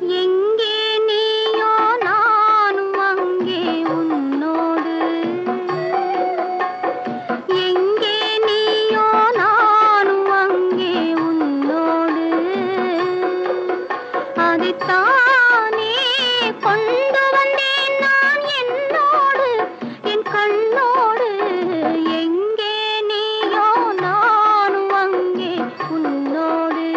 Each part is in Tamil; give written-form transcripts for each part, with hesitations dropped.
எங்கே நீயோ நானும் அங்கே உன்னோடு, எங்கே நீயோ நானும் அங்கே உன்னோடு, அதைத்தானே கொண்டு வந்தேன் நான் என்னோடு என் கண்ணோடு. எங்கே நீயோ நானும் அங்கே உன்னோடு.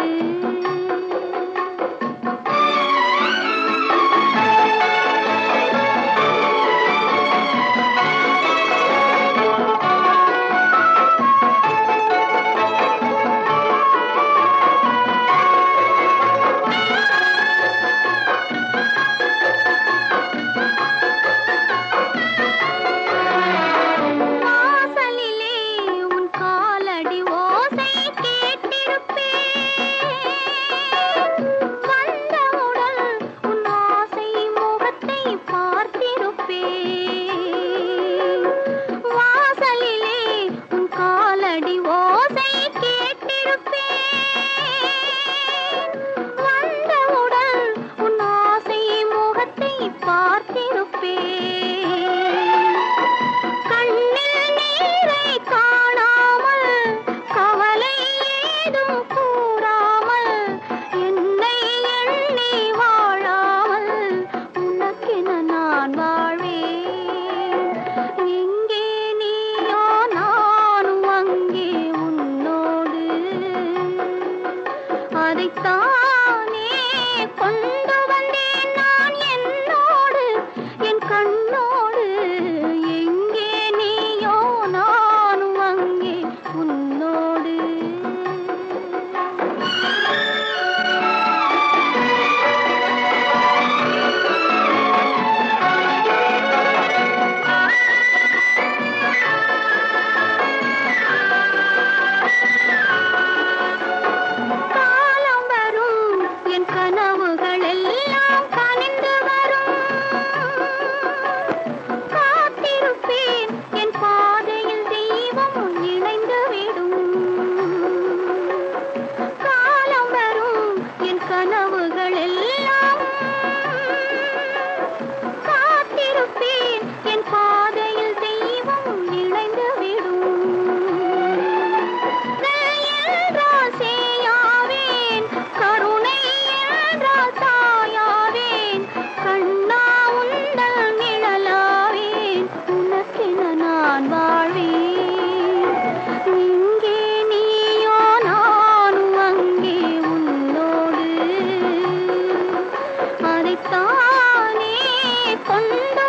அதைத்தானே கொண்டு வந்தேன் நான் என்னோடு என் கண்ணோடு. எங்கே நீயோ நானும் அங்கே உன்னோடு. கனவுகள் எல்லாம் கனிந்து வரும், காத்திருப்பேன் என் பாதையில் தெய்வம் இணைந்து விடும். காலம் வரும் என் கனவுகள் எல்லாம் காத்திருப்பேன் என் பாதையில் தெய்வம் இணைந்து விடும். தானே கொண்டு